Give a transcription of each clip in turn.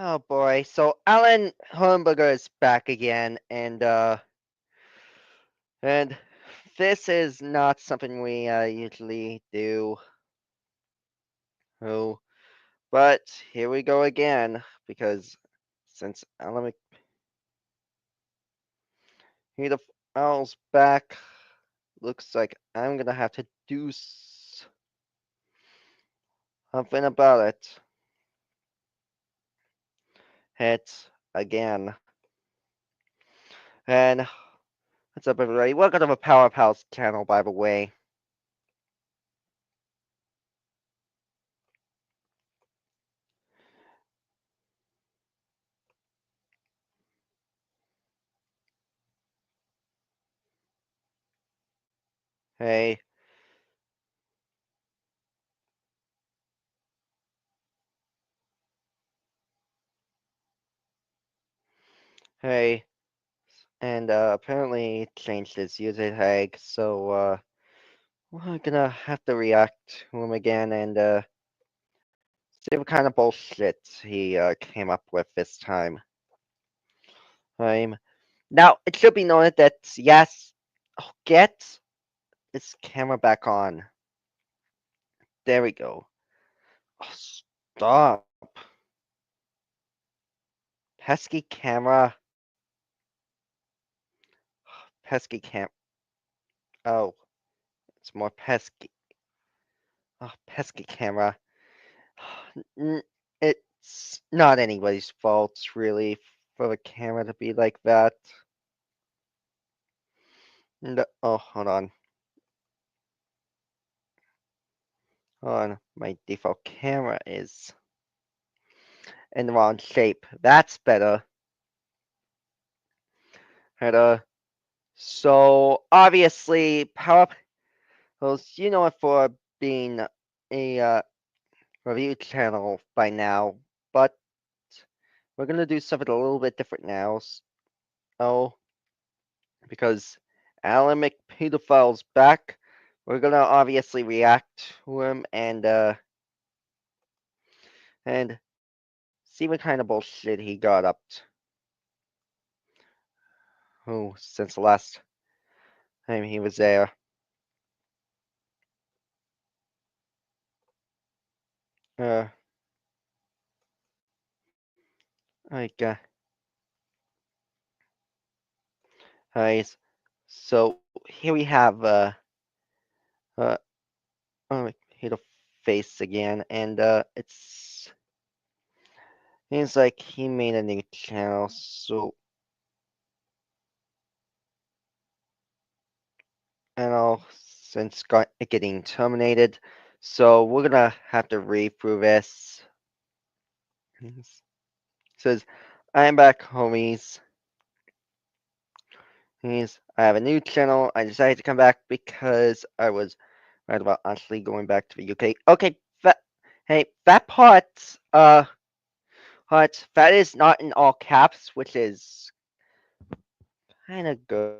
Oh boy. So Allen Hernburger is back again, and this is not something we usually do. Oh, but here we go again because since Allen Owl's back, looks like I'm gonna have to do something about it again. And what's up, everybody? Welcome to the Power Pals channel, by the way. Hey, hey. And apparently it changed his user tag, so we're gonna have to react to him again and see what kind of bullshit he came up with this time. Now it should be noted that yes, get this camera back on. There we go. Oh, stop, pesky camera, pesky cam. Oh, it's more pesky. Oh, pesky camera. It's not anybody's fault, really, for the camera to be like that. No, oh, hold on. Hold on. My default camera is in the wrong shape. That's better. And, so obviously, Power Pros, you know it for being a review channel by now, but we're gonna do something a little bit different now. Oh, because Alan McPedophile's back. We're gonna obviously react to him and see what kind of bullshit he got up to. Oh, since the last time he was there. Uh, like, guys. So here we have uh, oh, hit a face again, and seems like he made a new channel. So, and all since getting terminated. So we're gonna have to read through this. It says, "I'm back, homies. I have a new channel. I decided to come back because I was right about actually going back to the UK. Okay, hey, that part, that is not in all caps, which is kind of good.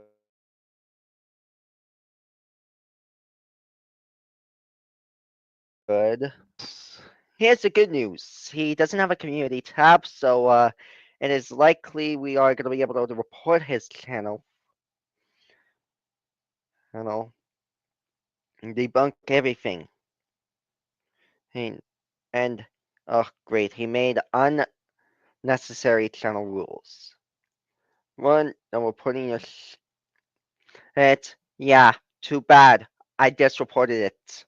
Here's the good news. He doesn't have a community tab, so it is likely we are going to be able to report his channel, and debunk everything. He, and oh, great, he made unnecessary channel rules. One, and we're putting it. Yeah, too bad. I just reported it.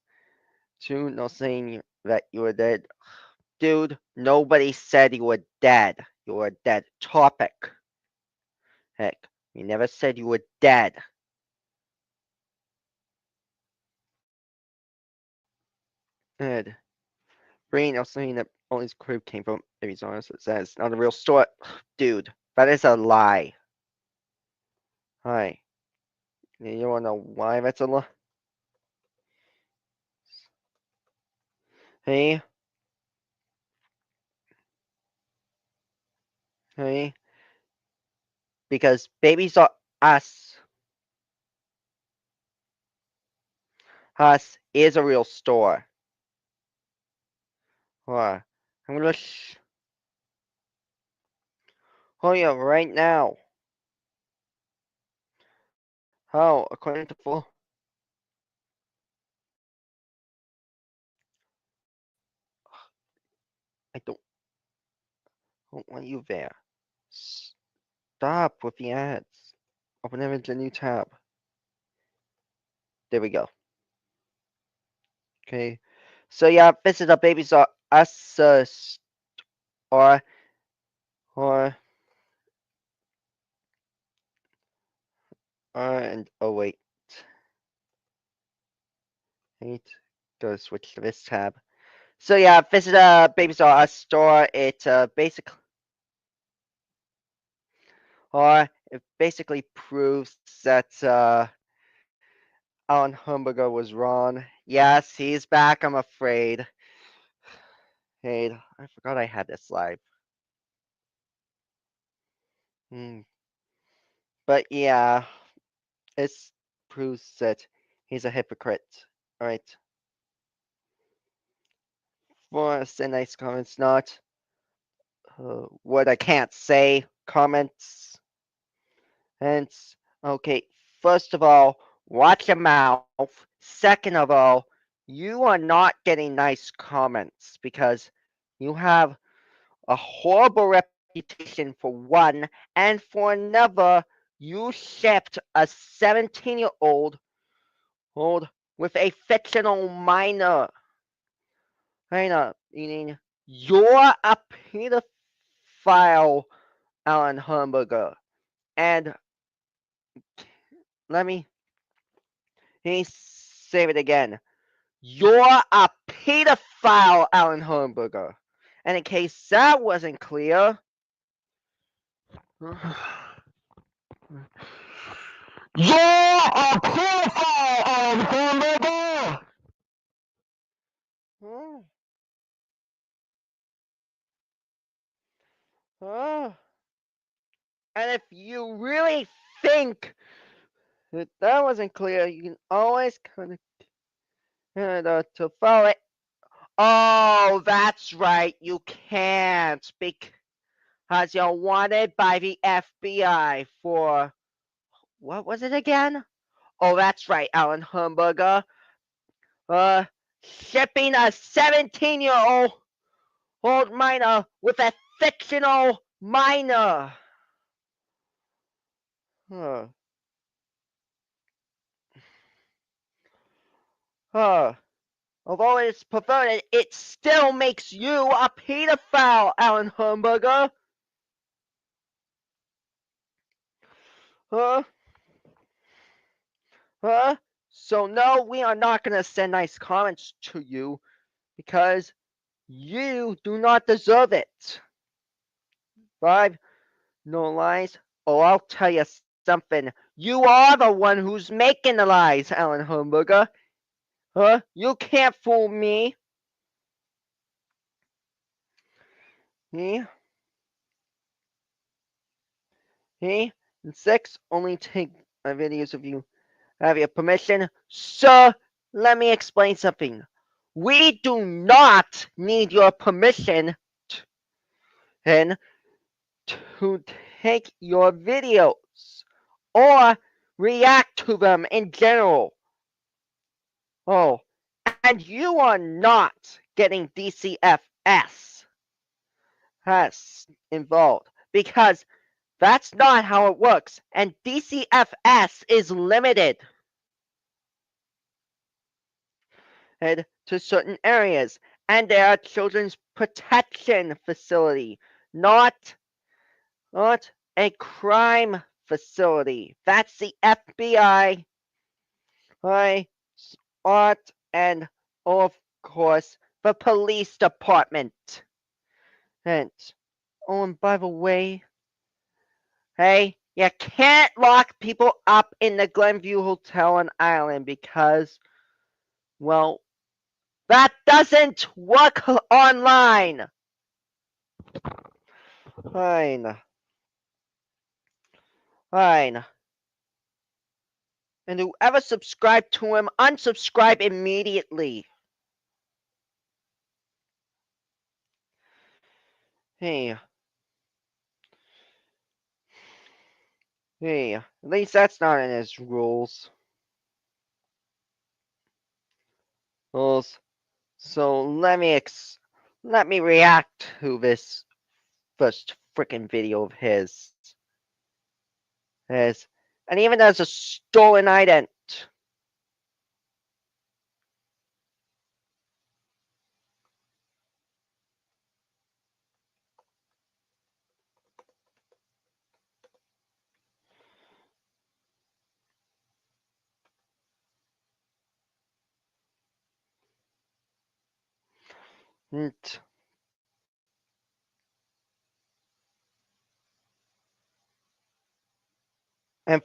Two, no saying that you were dead. Dude, nobody said you were dead. You were dead. Topic. Heck, we never said you were dead. Ed. Brain, no saying that all his crib came from Arizona, so it says not a real story. Dude, that is a lie. Hi. You wanna know why that's a lie? Hey, hey. Because babies are us. Us is a real store. What? I'm gonna Oh yeah, right now. How, according to full, I don't want you there. Stop with the ads. Open them into a new tab. There we go. Okay. So yeah, visit our babies are us or or and oh wait. Wait. Go switch to this tab. So yeah, visit Babies R Us store. It basically proves that Allen Hernburger was wrong. Yes, he's back. I'm afraid. Hey, I forgot I had this live. Hmm. But yeah, it proves that he's a hypocrite. All right. For the nice comments, not what I can't say comments. Hence, okay, first of all, watch your mouth. Second of all, you are not getting nice comments because you have a horrible reputation for one, and for another, you shipped a 17-year-old with a fictional minor. Meaning you're a pedophile, Alan Hamburger. And let me say it again. You're a pedophile, Alan Hernburger. And in case that wasn't clear, you're a pedophile, Alan Hernburger! Oh, oh. And if you really think that wasn't clear, you can always kind of to follow it. Oh, that's right, you can't because you're wanted by the FBI for what was it again? Oh, that's right, Alan Hamburger. Uh, shipping a 17-year-old minor with a fictional minor. Huh. Huh. Although it's perverted, it still makes you a pedophile, Alan Hamburger. Huh? Huh? So no, we are not gonna send nice comments to you because you do not deserve it. 5. No lies. Oh, I'll tell you something. You are the one who's making the lies, Alan Hamburger. Huh? You can't fool me. He? He? And 6. Only take my videos if you have your permission. Sir, let me explain something. We do not need your permission to take your videos or react to them in general. Oh, and you are not getting DCFS involved because that's not how it works. And DCFS is limited to certain areas. And they are children's protection facility, not a crime facility. That's the FBI, art, and of course the police department. And oh, and by the way, hey, you can't lock people up in the Glenview Hotel on Island because, well, that doesn't work online. Fine. Fine. And whoever subscribed to him, unsubscribe immediately. Hey. Hey, at least that's not in his rules. Rules. So let me react to this first freaking video of his. And even as a stolen ident. And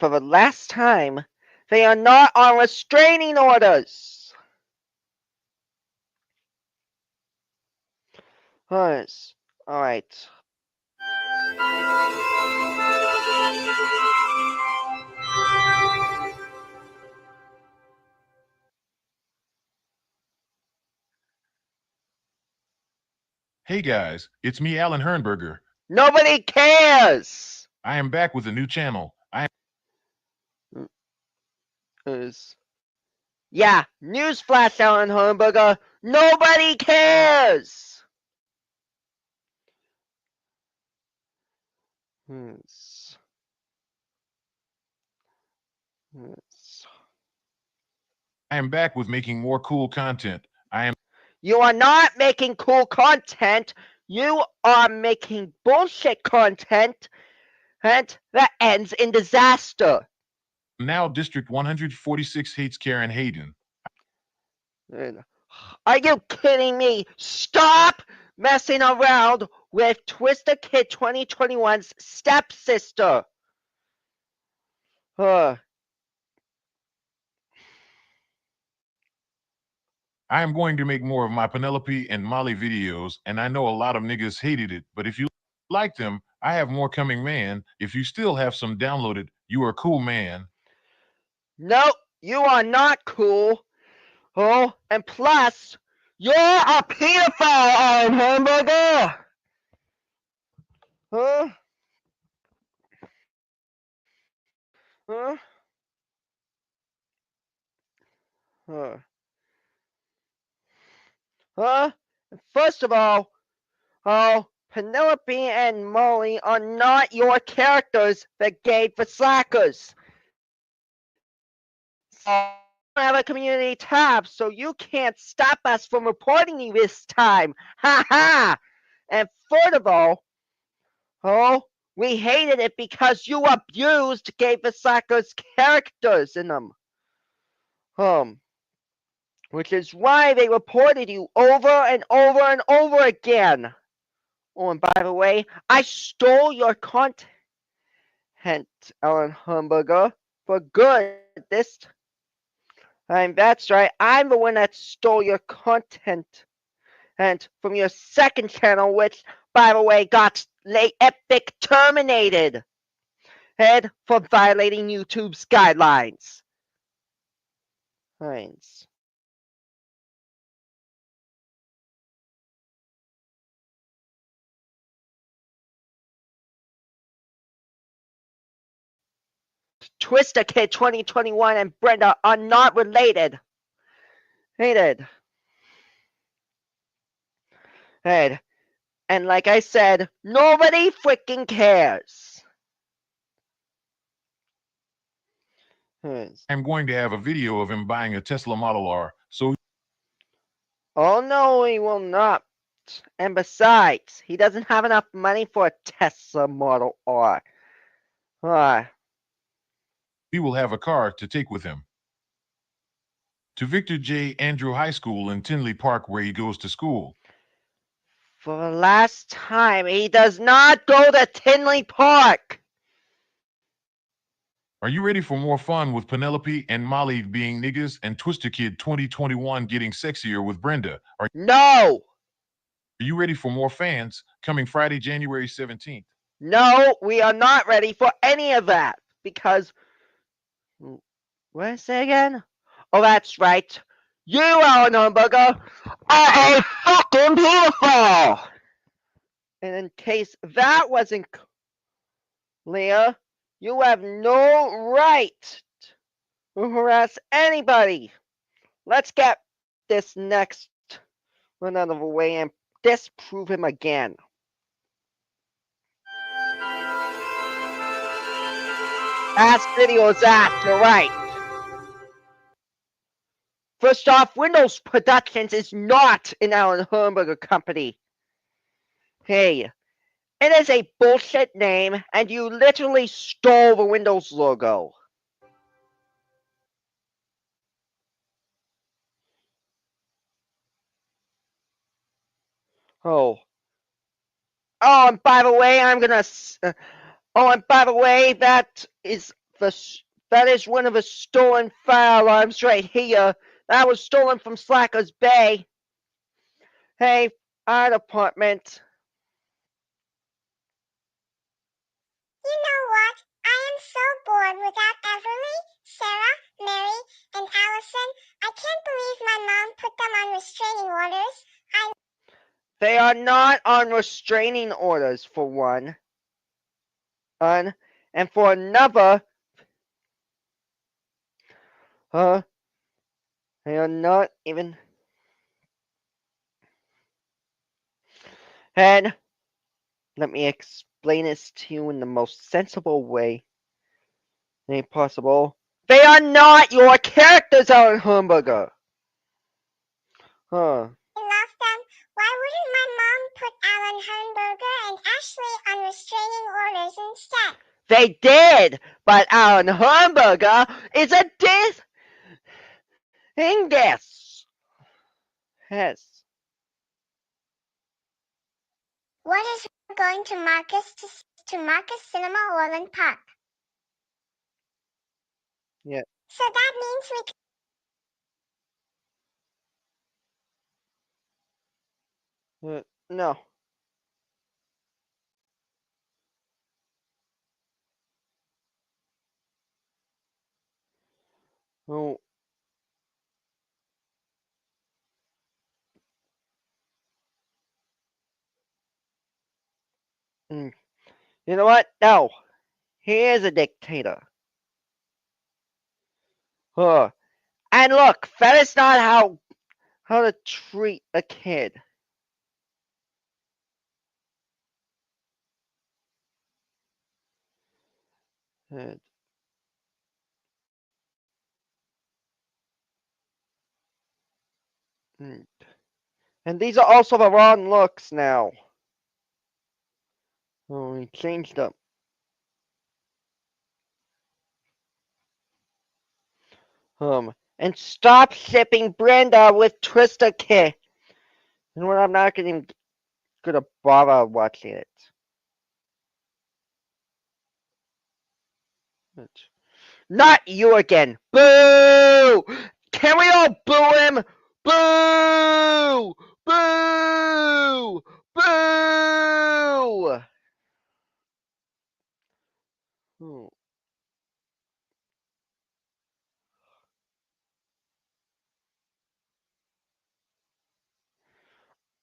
for the last time, they are not on restraining orders. Alright. Hey guys, it's me, Allen Hernburger. Nobody cares! I am back with a new channel. Yeah, newsflash, Allen Hernburger. Nobody cares! am back with making more cool content. You are not making cool content. You are making bullshit content, and that ends in disaster. Now District 146 hates Karen Hayden. Are you kidding me? Stop messing around with Twister Kid 2021's stepsister. I am going to make more of my Penelope and Molly videos, and I know a lot of niggas hated it, but if you like them, I have more coming, man. If you still have some downloaded, you are cool, man. No, you are not cool. Oh, and plus, you're a pedophile, Allen Hernburger. Huh? Huh? Huh? Huh? First of all, Penelope and Molly are not your characters that gave the slackers. So, I have a community tab, so you can't stop us from reporting you this time. Ha ha! And furthermore, we hated it because you abused gave the slackers characters in them. Which is why they reported you over and over and over again. Oh, and by the way, I stole your content, Allen Hernburger, for good this time. That's right, I'm the one that stole your content. And from your second channel, which, by the way, got epic terminated. And for violating YouTube's guidelines. Heinz. Twister Kid 2021 and Brenda are not related. Hated. And like I said, nobody freaking cares. I'm going to have a video of him buying a Tesla Model R, so Oh no, he will not. And besides, he doesn't have enough money for a Tesla Model R. he will have a car to take with him to Victor J. Andrew High School in Tinley Park, where he goes to school. For the last time, he does not go to Tinley Park. Are you ready for more fun with Penelope and Molly being niggas and Twister Kid 2021 getting sexier with Brenda? No! Are you ready for more fans coming Friday, January 17th? No, we are not ready for any of that. Because, what did I say again? Oh, that's right. You, Allen Hernburger, are a fucking pedophile! And in case that wasn't clear, You have no right to harass anybody. Let's get this next one out of the way and disprove him again. Ask videos asked, you're right. First off, Windows Productions is not an Allen Hernburger company. Hey, it is a bullshit name, and you literally stole the Windows logo. Oh. Oh, and by the way, and by the way, that is one of the stolen firearms right here. That was stolen from Slacker's Bay. Hey, our department. You know what? I am so bored without Everly, Sarah, Mary, and Allison. I can't believe my mom put them on restraining orders. They are not on restraining orders, for one. And for another, they are not even. And let me explain this to you in the most sensible way possible. They are not your characters, Allen Hernburger. Huh. I love them. Why wouldn't my mom put Allen Hernburger and Ashley on restraining orders instead? They did, but Allen Hernburger is a dingus. Yes. What is going to Marcus Cinema Orland Park? Yeah. So that means we No. Oh. You know what? No. He is a dictator. Huh. And look, that is not how to treat a kid. Uh, mm. And these are also the wrong looks now. Oh, he changed them. And stop shipping Brenda with Twister Kid. And what I'm not gonna bother watching it. Not you again. Boo! Can we all boo him? Boo! Boo! Boo!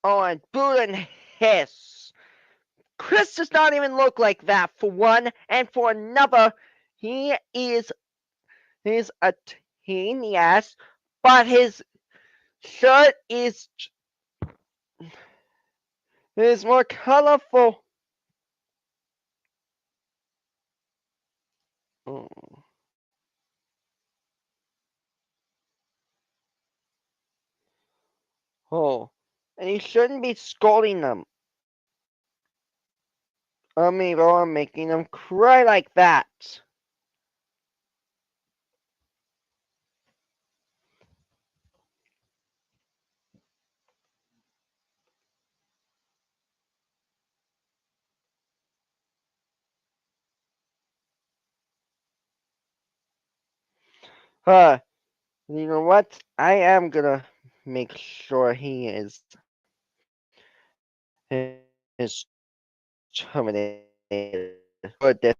Oh, and boo and hiss. Chris does not even look like that for one, and for another, he is a teen, yes, but his shirt is more colorful. Oh. Oh, and you shouldn't be scolding them. Or making them cry like that. You know what? I am gonna make sure he is terminated for this.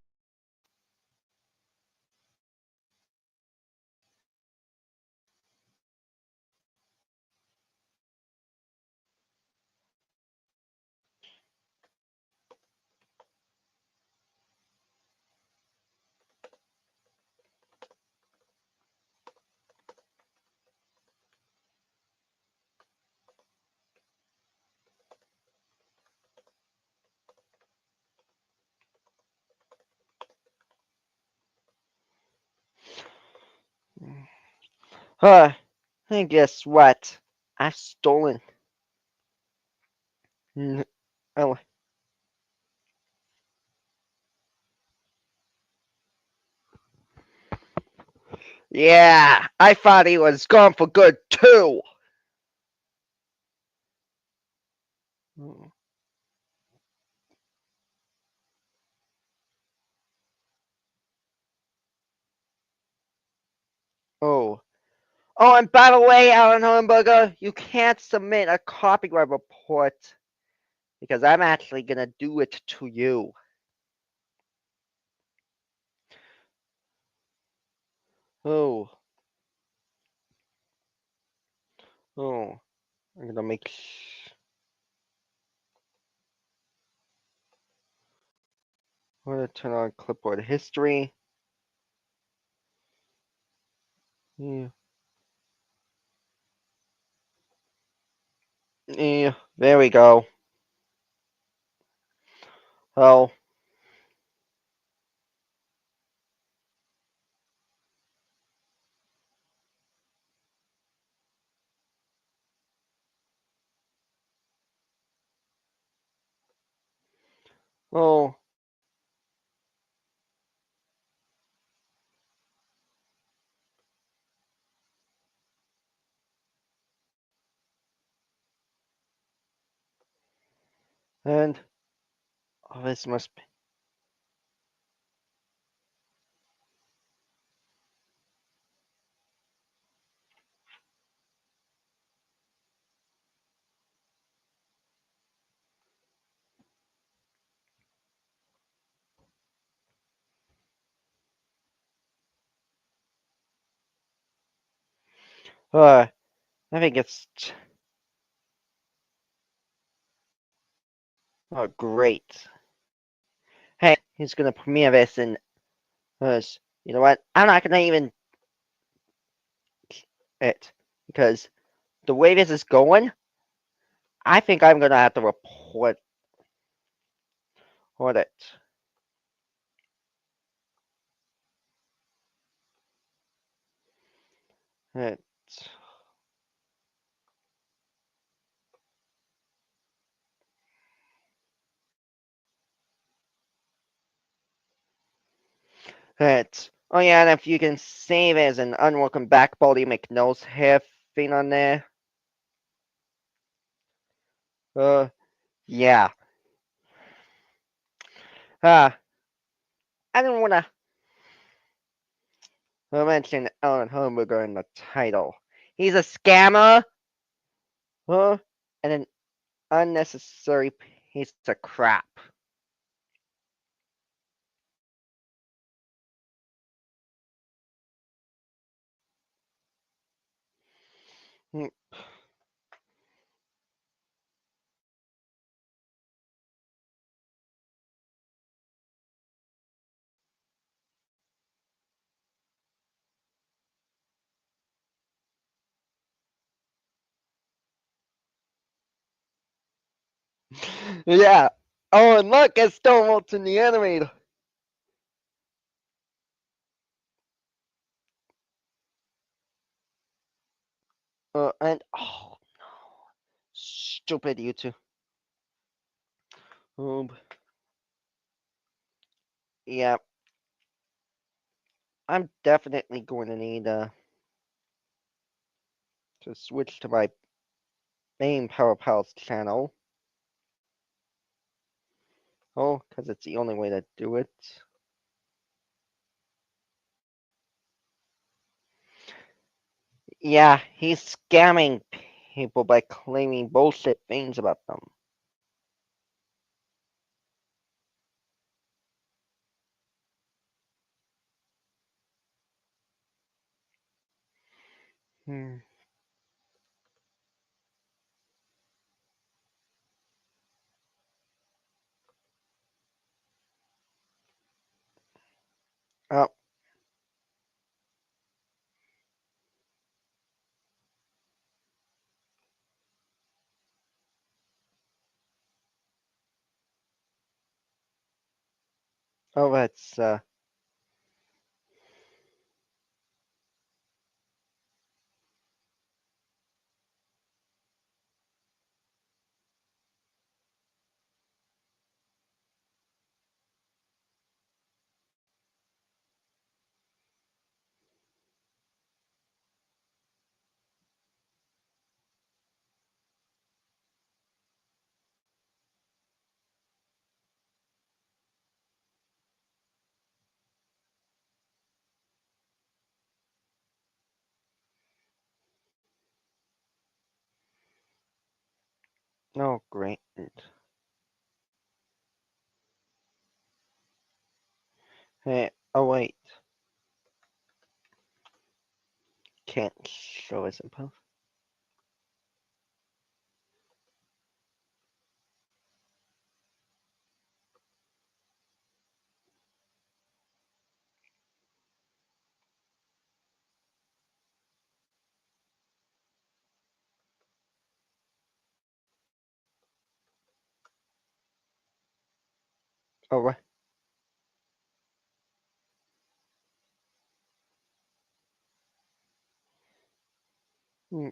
And guess what? I've stolen. Oh, yeah, I thought he was gone for good too. Oh. Oh, and by the way, Allen Hernburger, you can't submit a copyright report because I'm actually gonna do it to you. Oh. Oh. I'm gonna make. I'm gonna turn on clipboard history. Yeah. Yeah. There we go. Oh. Oh. And. Oh, this must be. I think it's. Oh, great. Hey, he's gonna premiere this in. You know what? I'm not gonna even. It. Because the way this is going, I think I'm gonna have to report it. It. It. Oh yeah, and if you can save as an unwelcome back Baldy McNosehair thing on there. Uh, yeah. Ah, I didn't wanna mention Allen Hernburger in the title. He's a scammer, huh? And an unnecessary piece of crap. Hmm. Yeah. Oh, and look, it's still Walton the animator. And oh no, stupid YouTube. Yeah, I'm definitely going to need to switch to my main Power Pals channel. Oh, because it's the only way to do it. Yeah, he's scamming people by claiming bullshit things about them. Hmm. Oh, oh, that's. Oh, great. Hey, oh wait. Can't show his info. Oh, right. Hmm.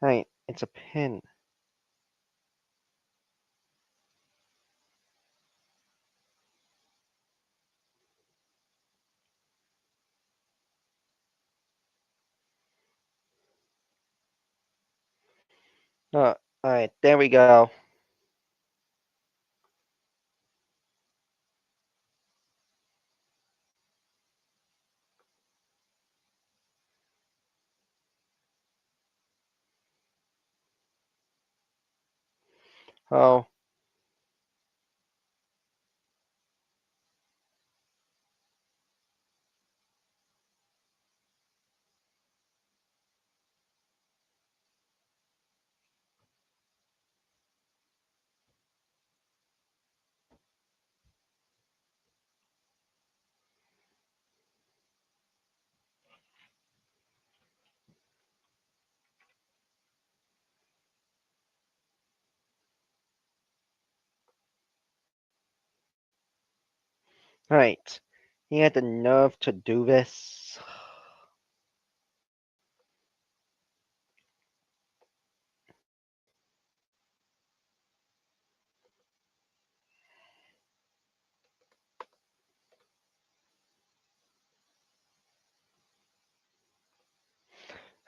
Hey, it's a pin. Alright, there we go. Oh, alright. He had the nerve to do this.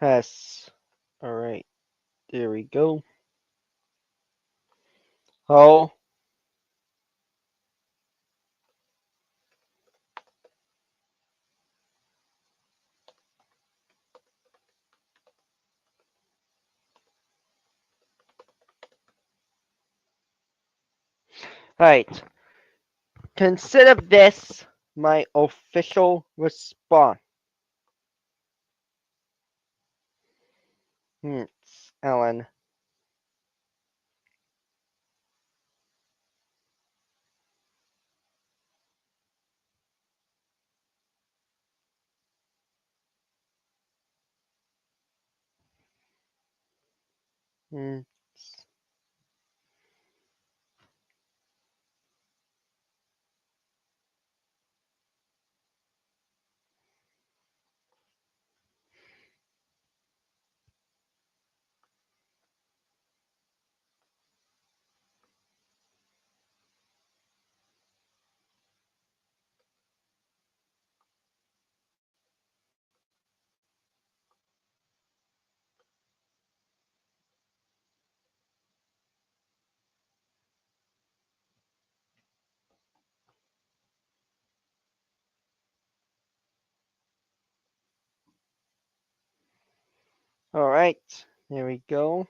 Yes. Alright, there we go. Oh, alright. Consider this my official response. Alan. Hmm. Alright, there we go.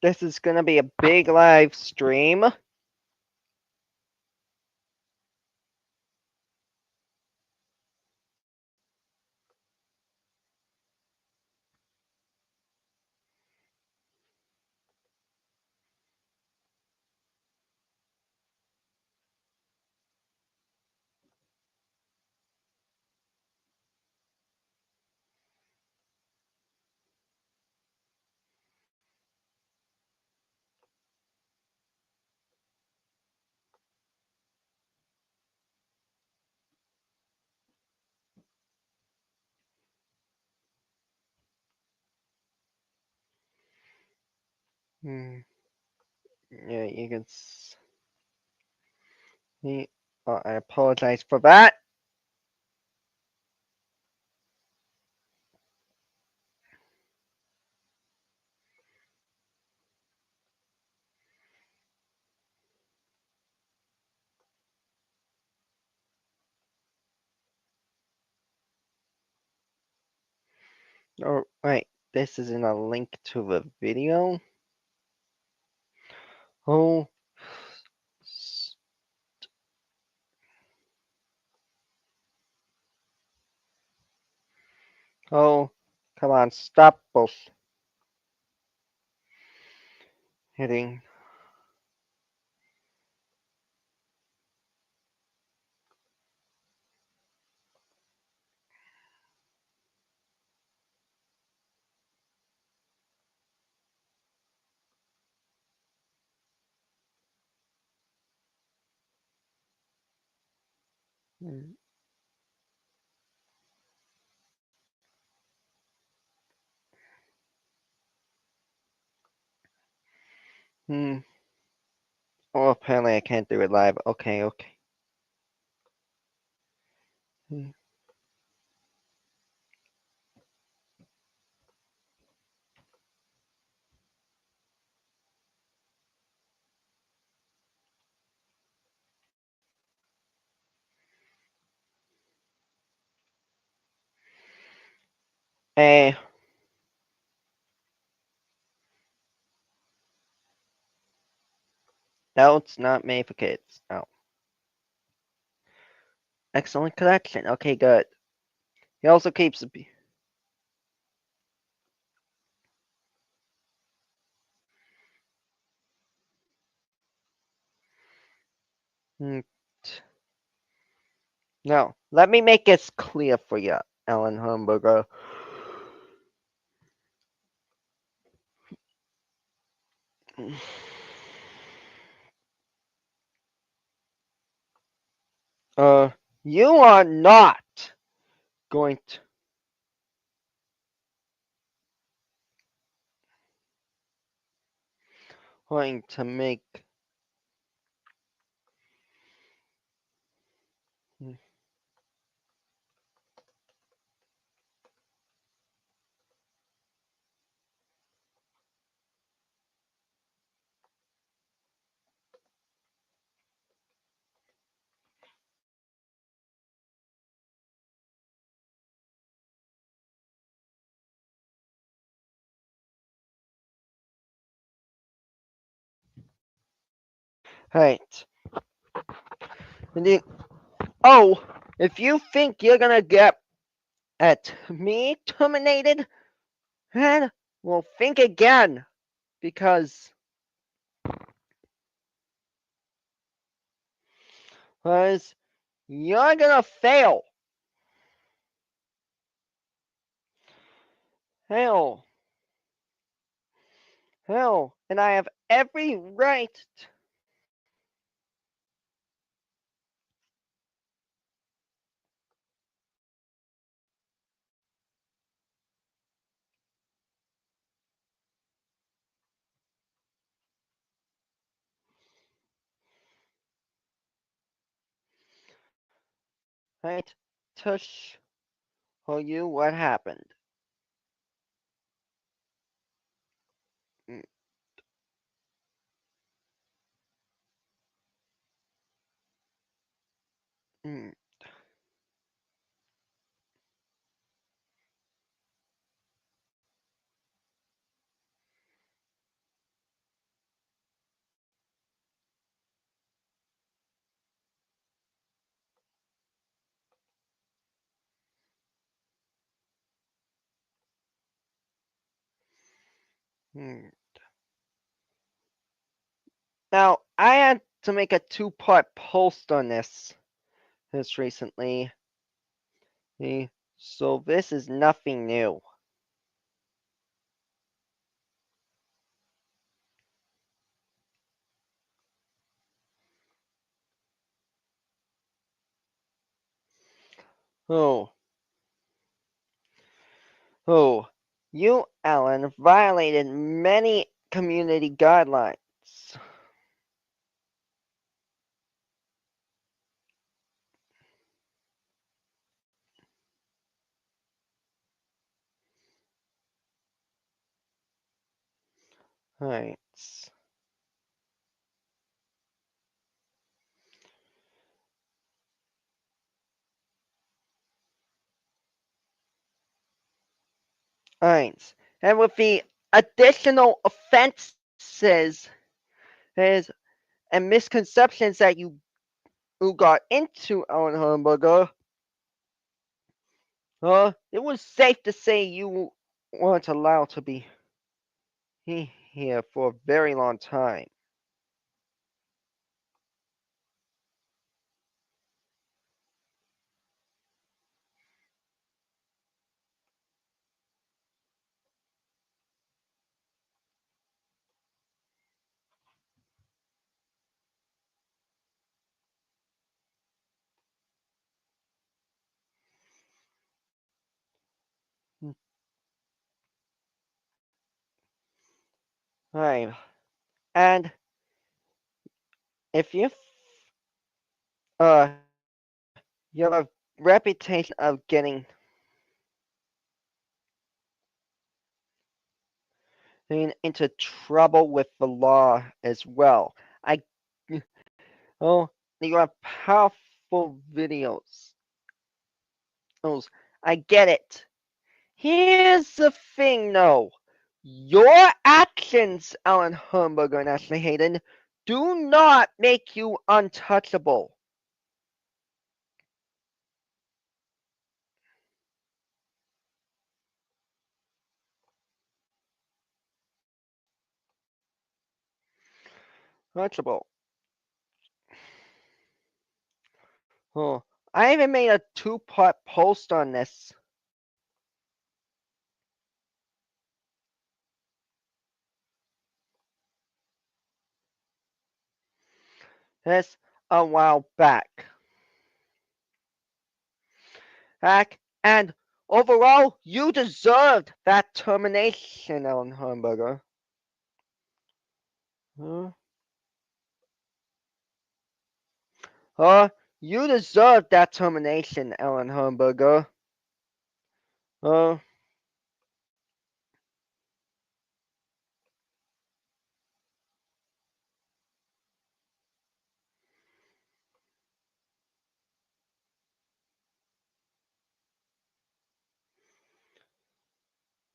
This is gonna be a big live stream. Hmm. Yeah, you can see. Oh, I apologize for that. Oh, wait. This isn't a link to the video. Oh. Oh. Come on. Stop bullshit. Hitting. Hmm. Oh, apparently I can't do it live. Okay, okay. Hmm. Eh. No, it's not made for kids. No. Excellent collection. Okay, good. He also keeps the. Hmm. No, let me make this clear for you, Allen Hernburger. You are not going to make. Right. And you, oh, if you think you're gonna get at me terminated, then well, think again, because because you're gonna fail. Hell, hell, and I have every right. Right, to show you what happened. Mm, mm, mm. Now, I had to make a two-part post on this recently. So this is nothing new. Oh, oh, you, Allen, violated many community guidelines. Right. Eins. And with the additional offenses is and misconceptions that you got into, Allen Hernburger, it was safe to say you weren't allowed to be here for a very long time. Right. And if you you have a reputation of getting into trouble with the law as well. I oh you have powerful videos. Oh, I get it. Here's the thing though. Your actions, Allen Hernburger and Ashley Hayden, do not make you untouchable. Touchable. Oh, I even made a two-part post on this. This a while back, and overall, you deserved that termination, Allen Hernburger. Huh? You deserved that termination, Allen Hernburger. Uh,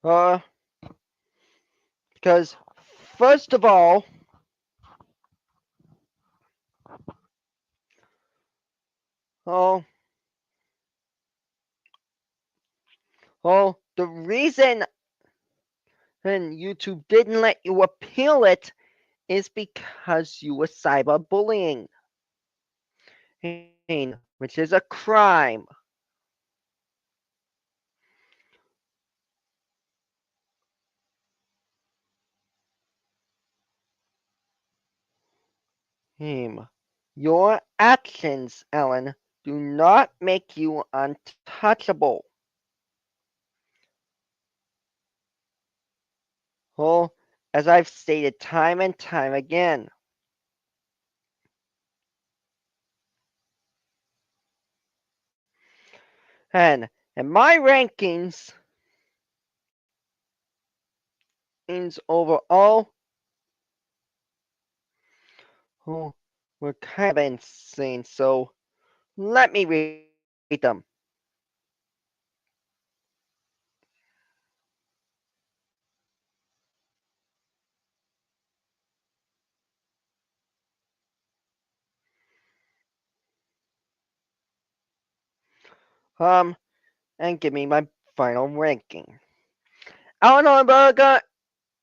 uh, because first of oh, the reason YouTube didn't let you appeal it is because you were cyberbullying, which is a crime. Him. Your actions, Ellen, do not make you untouchable. Oh, as I've stated time and time again. And in my rankings overall, oh, were kind of insane. So let me read them. Um, and give me my final ranking. Alan Burger,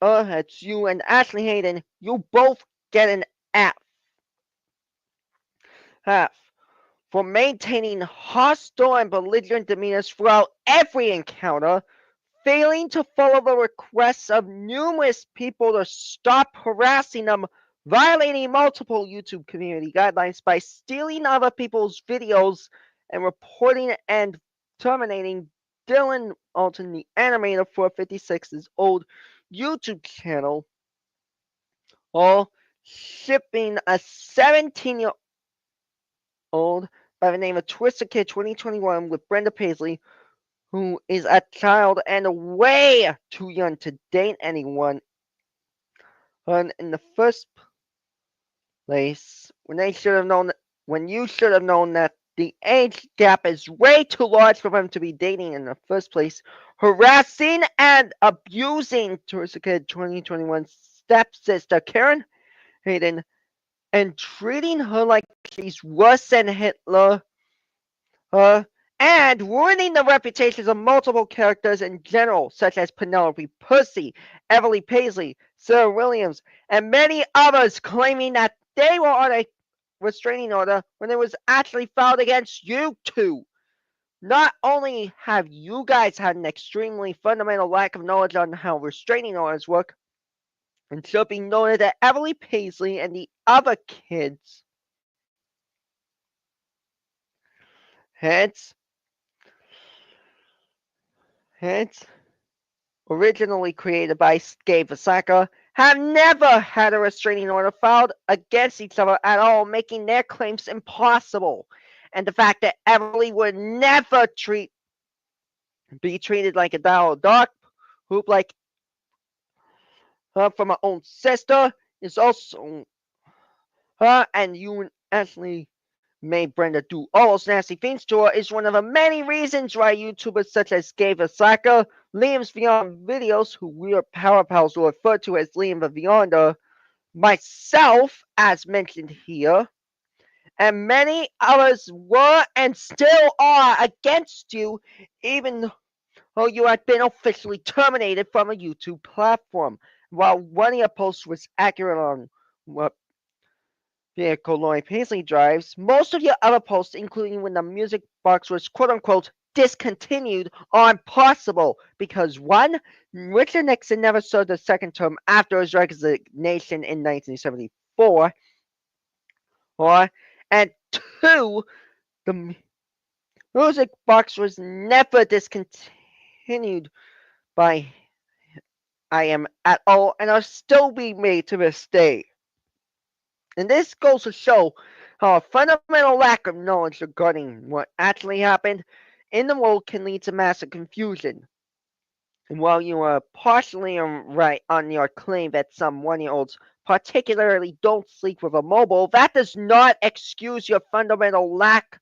it's you and Ashley Hayden. You both get an F. F for maintaining hostile and belligerent demeanors throughout every encounter, failing to follow the requests of numerous people to stop harassing them, violating multiple YouTube community guidelines by stealing other people's videos and reporting and terminating Dylan Alton, the animator for 56's old YouTube channel, while shipping a 17-year-old by the name of Twister Kid 2021 with Brenda Paisley, who is a child and way too young to date anyone. And in the first place, when you should have known that the age gap is way too large for them to be dating in the first place, harassing and abusing Teresa 2021 stepsister Karen Hayden and treating her like she's worse than Hitler, uh, and ruining the reputations of multiple characters in general, such as Penelope Pussy, Everly Paisley, Sarah Williams, and many others, claiming that they were on a restraining order when it was actually filed against you two. Not only have you guys had an extremely fundamental lack of knowledge on how restraining orders work, it should be noted that Everly Paisley and the other kids hence hence originally created by Gabe Vasaka, have never had a restraining order filed against each other at all, making their claims impossible. And the fact that Everly would never be treated like a dog poop like her from her own sister is also her, and you actually made Brenda do all those nasty things to her is one of the many reasons why YouTubers such as Gabe Vasaka, Liam's Beyond Videos, who we are Power Pals will refer to as Liam the Beyonder, myself, as mentioned here, and many others were and still are against you, even though you had been officially terminated from a YouTube platform. While one of your posts was accurate on what vehicle Lori Paisley drives, most of your other posts, including when the music box was quote unquote discontinued, are impossible because one, Richard Nixon never served a second term after his resignation in 1974, and two, the music box was never discontinued by IM at all and are still being made to this day. And this goes to show how a fundamental lack of knowledge regarding what actually happened in the world can lead to massive confusion. And while you are partially right on your claim that some 1-year-olds particularly don't sleep with a mobile, that does not excuse your fundamental lack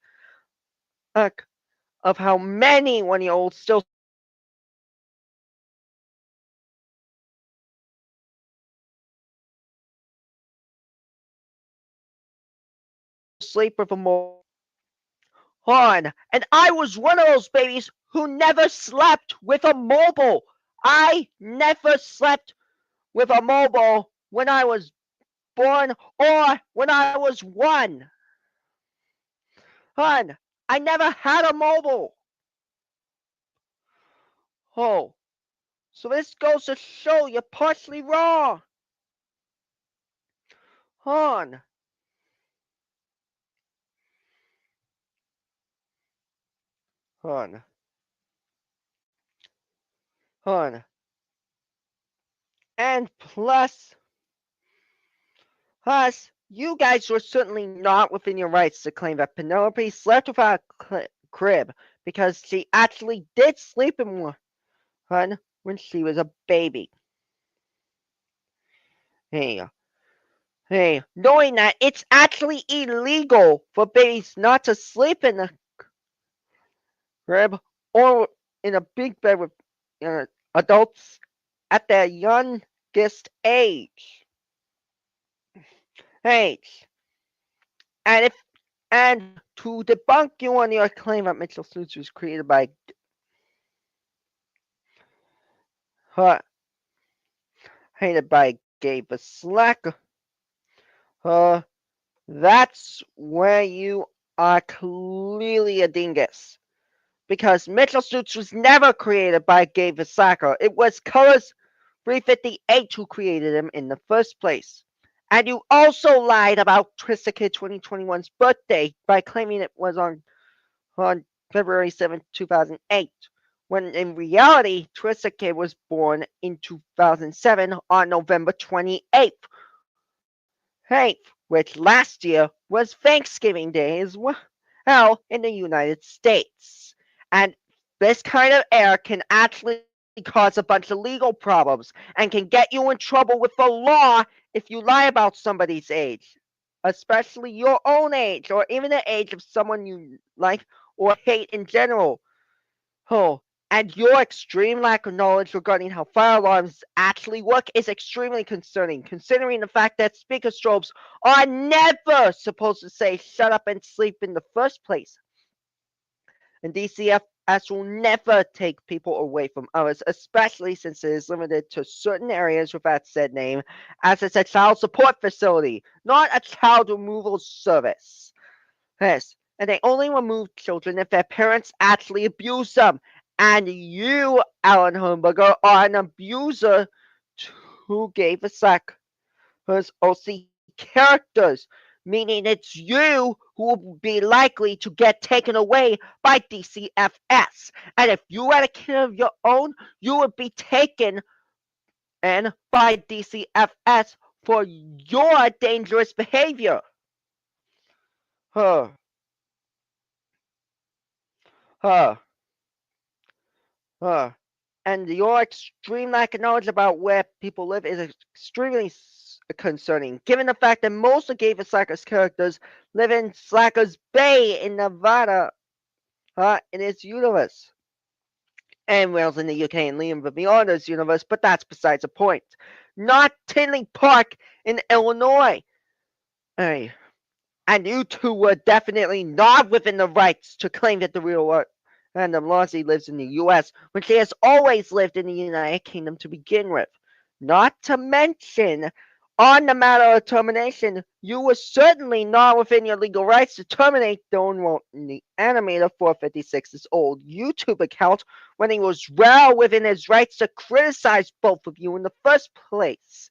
of how many 1-year-olds still sleep with a mobile. On. And I was one of those babies who never slept with a mobile. I never slept with a mobile when I was born or when I was 1. Hun, I never had a mobile. Oh, so this goes to show you're partially wrong. Hun, hun, hun. And plus, you guys were certainly not within your rights to claim that Penelope slept without a crib because she actually did sleep in one when she was a baby. Hey, knowing that it's actually illegal for babies not to sleep in a crib or in a big bed with adults at their youngest age. Age. And to debunk you on your claim that Mitchell Suits was created by hated by Gabe Slack, that's where you are clearly a dingus. Because Mitchell Suits was never created by Gabe Vasaka. It was Colors 358 who created him in the first place. And you also lied about Twista Kid 2021's birthday by claiming it was on February 7th, 2008. When in reality, Twista Kid was born in 2007 on November 28th. Which last year was Thanksgiving Day as well in the United States. And this kind of error can actually cause a bunch of legal problems and can get you in trouble with the law if you lie about somebody's age, especially your own age or even the age of someone you like or hate in general. Oh, And your extreme lack of knowledge regarding how fire alarms actually work is extremely concerning, considering the fact that speaker strobes are never supposed to say shut up and sleep in the first place. And DCFS will never take people away from others, especially since it is limited to certain areas without said name, as it's a child support facility, not a child removal service. Yes, and they only remove children if their parents actually abuse them. And you, Allen Hernburger, are an abuser who gave a suckers OC characters, meaning it's you who will be likely to get taken away by DCFS. And if you had a kid of your own, you would be taken in by DCFS for your dangerous behavior. Huh. Huh. Huh. And your extreme lack of knowledge about where people live is extremely concerning, given the fact that most of Gave Slacker's characters live in Slacker's Bay in Nevada, in its universe. And Wales in the UK and Liam Beyonder's universe, but that's besides the point. Not Tinley Park in Illinois. Hey. And you two were definitely not within the rights to claim that the real Random Lozzie lives in the US when she has always lived in the United Kingdom to begin with. Not to mention, on the matter of termination, you were certainly not within your legal rights to terminate the animator 456's old YouTube account when he was well within his rights to criticize both of you in the first place.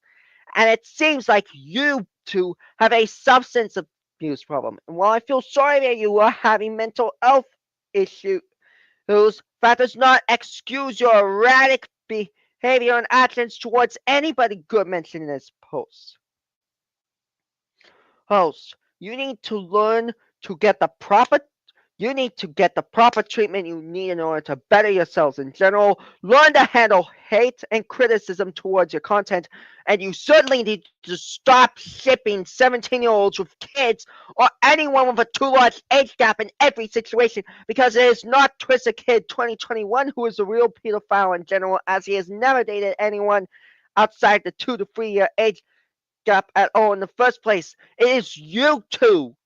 And it seems like you two have a substance abuse problem. And while I feel sorry that you are having mental health issues, that does not excuse your erratic behavior and actions towards anybody good mentioned in this post. Host, you need to learn to get the proper treatment you need in order to better yourselves in general. Learn to handle hate and criticism towards your content, and you certainly need to stop shipping 17-year-olds with kids or anyone with a too large age gap in every situation, because it is not Twisted Kid 2021 who is a real pedophile in general, as he has never dated anyone outside the 2 to 3 year age gap at all in the first place. It is you two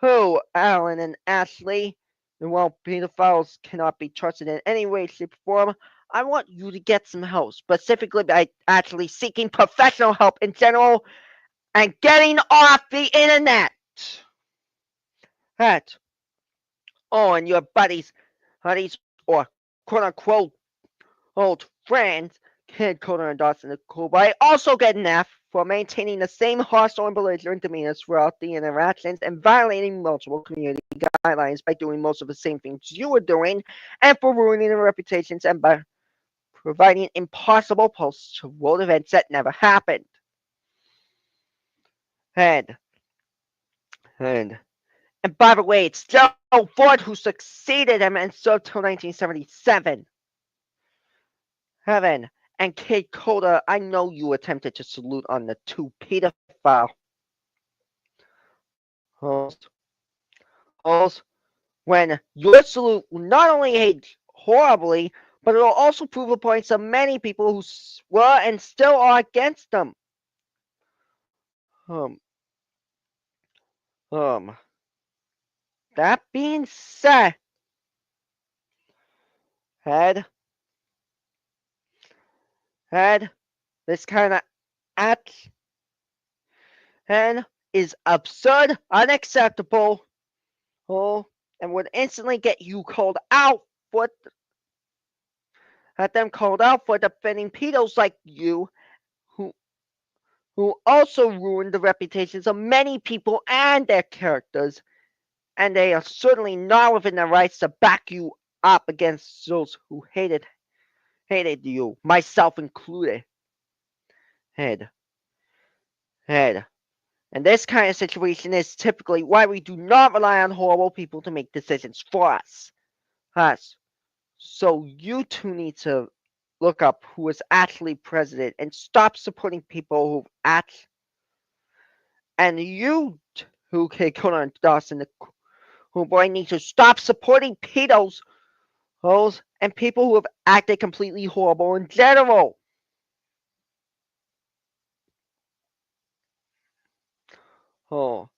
who, Alan and Ashley, and while pedophiles cannot be trusted in any way, shape, or form, I want you to get some help, specifically by actually seeking professional help in general and getting off the internet. That, and your buddies or quote-unquote old friends, Kid Coder and Dawson the Cool Boy, also get an F for maintaining the same hostile and belligerent demeanor throughout the interactions and violating multiple community guidelines by doing most of the same things you were doing, and for ruining their reputations and by providing impossible posts to world events that never happened. And, and, and by the way, it's Joe Ford who succeeded him and served till 1977. Heaven and Kid Coda, I know you attempted to salute on the two pedophile holes when your salute will not only age horribly, but it will also prove the points of many people who were and still are against them. Um, that being said, had this kind of act and is absurd, unacceptable, and would instantly get you called out for defending pedos like you, who also ruined the reputations of many people and their characters, and they are certainly not within their rights to back you up against those who hated you, myself included. Head. And this kind of situation is typically why we do not rely on horrible people to make decisions for us. So you two need to look up who is actually president and stop supporting people who act. And you who can Conan Dawson, who boy need to stop supporting pedos holes, and people who have acted completely horrible in general. Oh,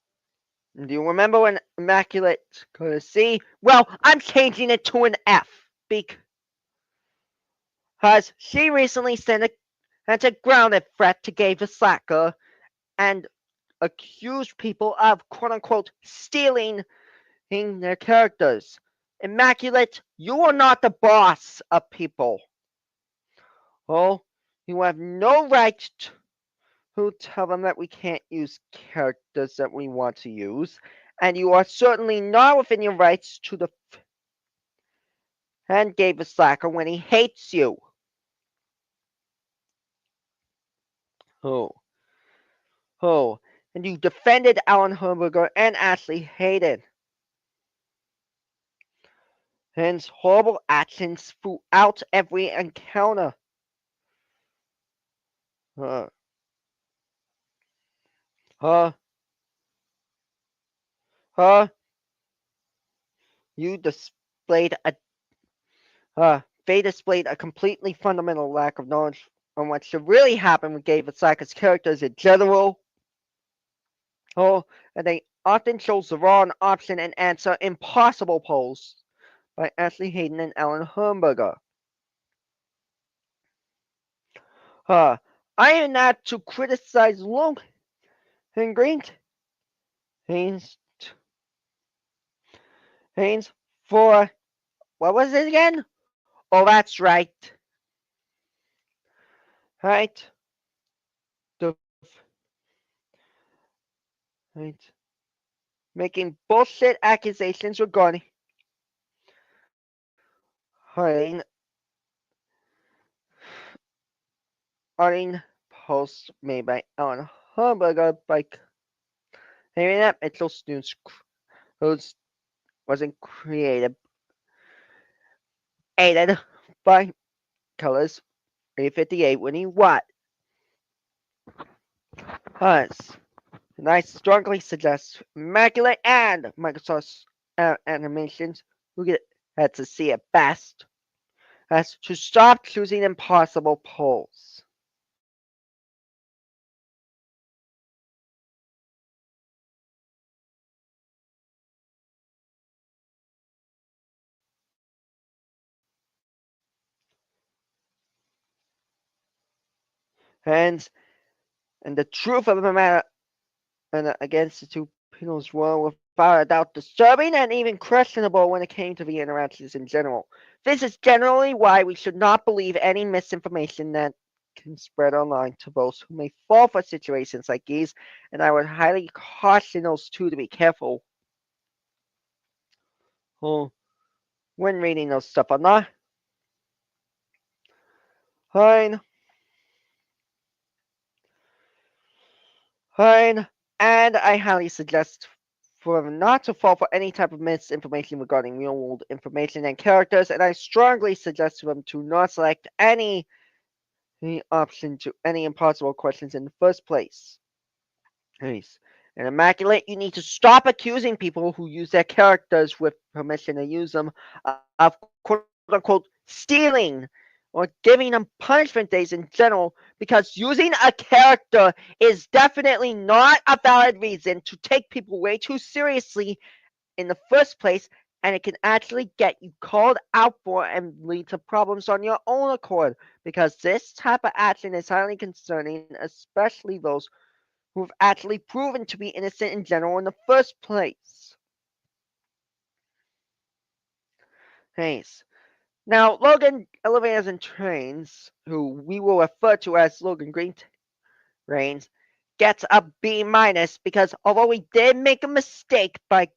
do you remember when Immaculate got a C? Well, I'm changing it to an F because she recently sent a grounded threat to Gabe the Slacker and accused people of quote unquote stealing their characters. Immaculate, you are not the boss of people. Oh, you have no right to tell them that we can't use characters that we want to use, and you are certainly not within your rights to defend Gabe the Slacker when he hates you. Oh, oh, and you defended Allen Hernburger and Ashley Hayden. Hence horrible actions throughout every encounter. Uh, uh, uh, you displayed a they displayed a completely fundamental lack of knowledge on what should really happen with Gabe Saka's characters in general. Oh, and they often chose the wrong option and answer impossible polls by Ashley Hayden and Allen Hernburger. I am not to criticize Logan Green Haynes Haynes for what was it again? Oh, that's right. Right. The right. Making bullshit accusations regarding Hayden posts made by Alan Hamburger by claiming that Mitchell Students wasn't aided by Colors 358 when he what? Us. And I strongly suggest Immaculate and Microsoft's animations who get had to see it best as to stop choosing impossible polls. And and the truth of the matter and against the two panels were without a doubt disturbing and even questionable when it came to the interactions in general. This is generally why we should not believe any misinformation that can spread online to those who may fall for situations like these, and I would highly caution those two to be careful when reading those stuff online. Fine, fine, and I highly suggest for them not to fall for any type of misinformation regarding real world information and characters, and I strongly suggest to them to not select any option to any impossible questions in the first place. Nice. And Immaculate, you need to stop accusing people who use their characters with permission to use them of quote unquote stealing or giving them punishment days in general because using a character is definitely not a valid reason to take people way too seriously in the first place, and it can actually get you called out for and lead to problems on your own accord because this type of action is highly concerning, especially those who have actually proven to be innocent in general in the first place. Nice. Now, Logan Elevators and Trains, who we will refer to as Logan Green Trains, gets a B minus because although we did make a mistake by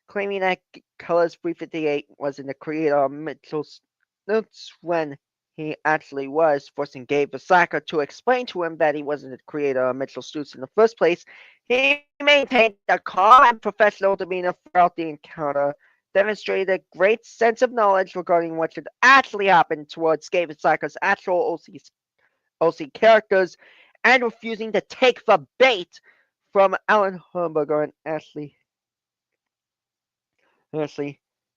claiming that Colors 358 wasn't the creator of Mitchell's notes when he actually was, forcing Gabe Basaka to explain to him that he wasn't the creator of Mitchell's suits in the first place, he maintained a calm and professional demeanor throughout the encounter, demonstrated a great sense of knowledge regarding what should actually happen towards Gabe Basaka's actual OC characters, and refusing to take the bait from Allen Hernburger and Ashley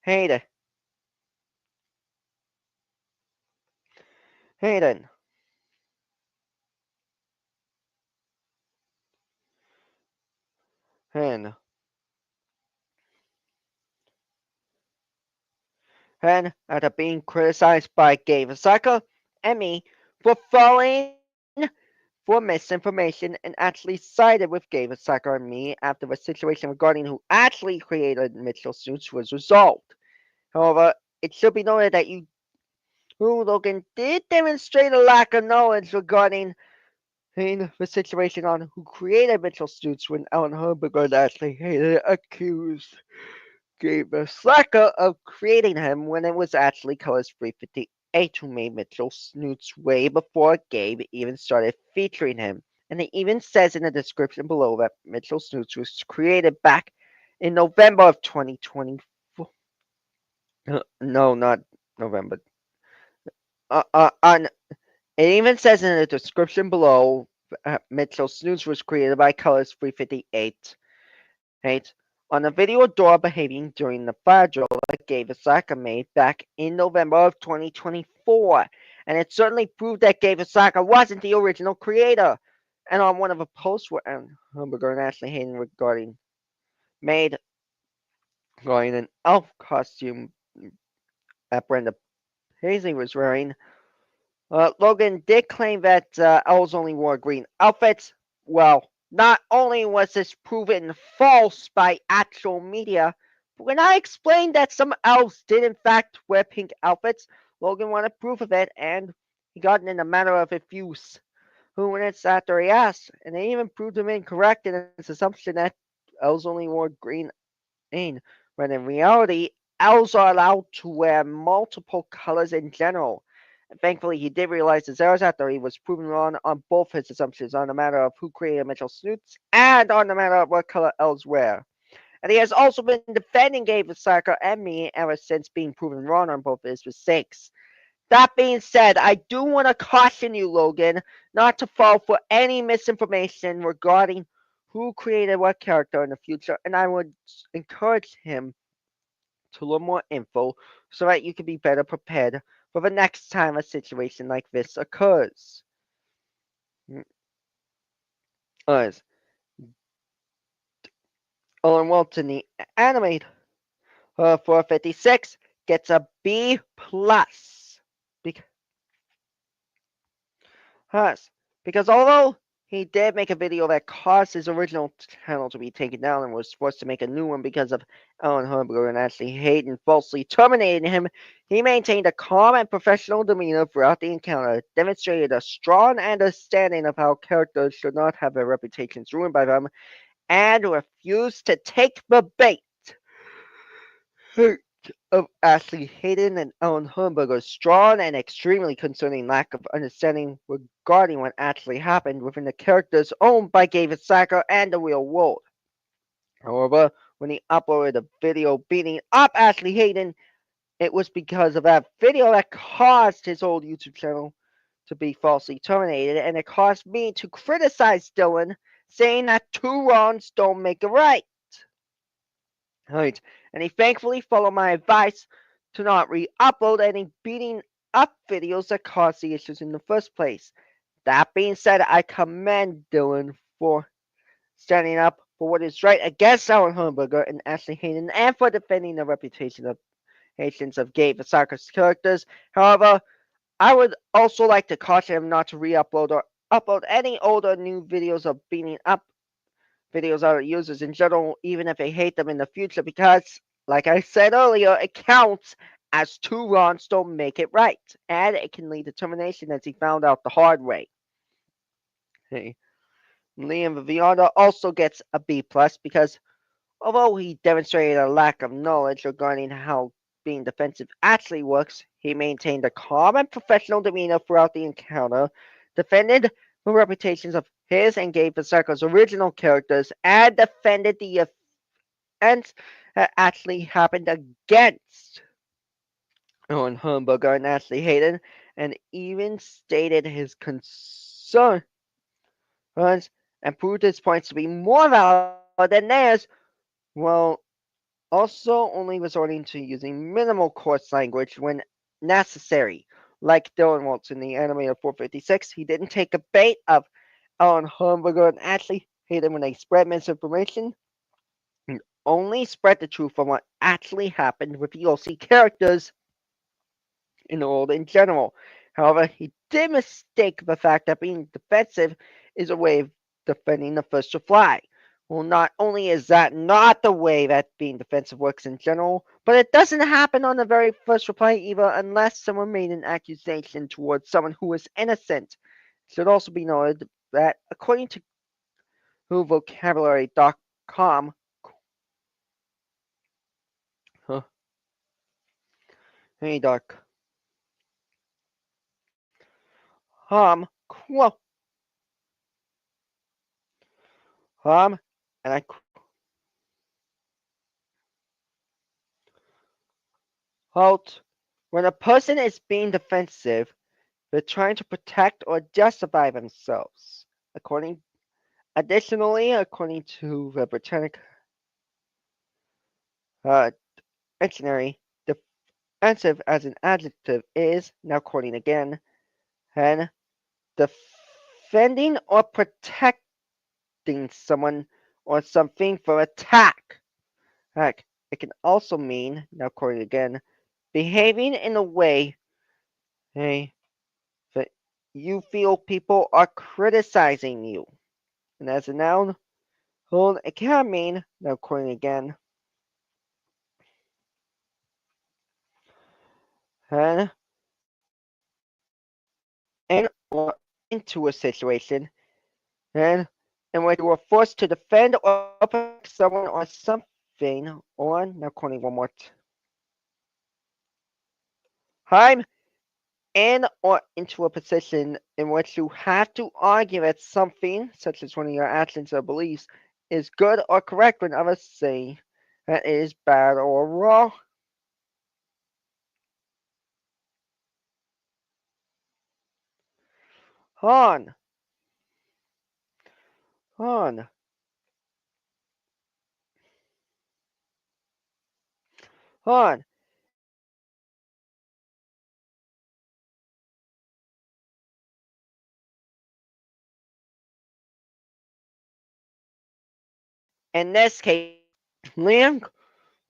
Hayden. Hayden. And, after being criticized by Gabe Osaka and me for falling for misinformation and actually sided with Gabe Osaka and me after the situation regarding who actually created Mitchell suits was resolved. However, it should be noted that Logan did demonstrate a lack of knowledge regarding the situation on who created Mitchell suits when Allen Hernburger actually hated accused Gabe Slacker of creating him when it was actually Colors 358 who made Mitchell Snoots way before Gabe even started featuring him. And it even says in the description below that Mitchell Snoots was created back in November of 2024. No, not November. On It even says in the description below Mitchell Snoots was created by Colors 358. Right? On a video of Dora behaving during the fire drill that Gabe Osaka made back in November of 2024. And it certainly proved that Gabe Osaka wasn't the original creator. And on one of the posts where Hamburger and Ashley Hayden made regarding an elf costume that Brenda Paisley was wearing, Logan did claim that elves only wore green outfits. Well, not only was this proven false by actual media, but when I explained that some elves did in fact wear pink outfits, Logan wanted proof of it, and he got it in a matter of a few minutes after he asked, and they even proved him incorrect in his assumption that elves only wore green in, when in reality, elves are allowed to wear multiple colors in general. And thankfully, he did realize his errors after he was proven wrong on both his assumptions on the matter of who created Mitchell Snoots and on the matter of what color elves wear. And he has also been defending Gabe Osaka and me ever since being proven wrong on both his mistakes. That being said, I do want to caution you, Logan, not to fall for any misinformation regarding who created what character in the future, and I would encourage him to learn more info so that you can be better prepared for the next time a situation like this occurs. As Owen Walton, the animated 456, gets a B plus. Because although he did make a video that caused his original channel to be taken down and was forced to make a new one because of Allen Hernburger and Ashley Hayden falsely terminating him, he maintained a calm and professional demeanor throughout the encounter, demonstrated a strong understanding of how characters should not have their reputations ruined by them, and refused to take the bait of Ashley Hayden and Allen Hernburger's strong and extremely concerning lack of understanding regarding what actually happened within the characters owned by David Sacker and the real world. However, when he uploaded a video beating up Ashley Hayden, it was because of that video that caused his old YouTube channel to be falsely terminated, and it caused me to criticize Dylan, saying that two wrongs don't make a right. Right. And he thankfully followed my advice to not re-upload any beating up videos that caused the issues in the first place. That being said, I commend Dylan for standing up for what is right against Allen Hernburger and Ashley Hayden and for defending the reputation of Haitians of Gabe Osaka's characters. However, I would also like to caution him not to re-upload or upload any old or new videos of beating up videos other users in general, even if they hate them in the future, because, like I said earlier, it counts as two wrongs don't make it right, and it can lead to termination as he found out the hard way. Hey. Liam Viviana also gets a B plus because although he demonstrated a lack of knowledge regarding how being defensive actually works, he maintained a calm and professional demeanor throughout the encounter, defended the reputations of his and Gabe Berserker's original characters, and defended the events that actually happened against Owen Hernburger and Ashley Hayden, and even stated his concerns and proved his points to be more valid than theirs, while also only resorting to using minimal coarse language when necessary. Like Dylan Waltz in the animated 456, he didn't take a bait of Allen Hernburger and Ashley Hayden when they spread misinformation and only spread the truth on what actually happened with the OC characters in the world in general. However, he did mistake the fact that being defensive is a way of defending the first to fly. Well, not only is that not the way that being defensive works in general, but it doesn't happen on the very first reply either unless someone made an accusation towards someone who is innocent. It should also be noted that according to vocabulary.com, huh, hey doc, quote, and I quote, when a person is being defensive, they're trying to protect or justify themselves. According, additionally, according to the Britannic uh, dictionary, defensive as an adjective is, now quoting again, and defending or protecting someone or something for attack. Heck, it can also mean, now quoting again, behaving in a way, hey, that you feel people are criticizing you. And as a noun, hold it can mean, now quoting again, and in or into a situation, and in which you are forced to defend or protect someone or something, or now quoting one more time, in or into a position in which you have to argue that something, such as one of your actions or beliefs, is good or correct when others say that it is bad or wrong. On, on, on. In this case, Liam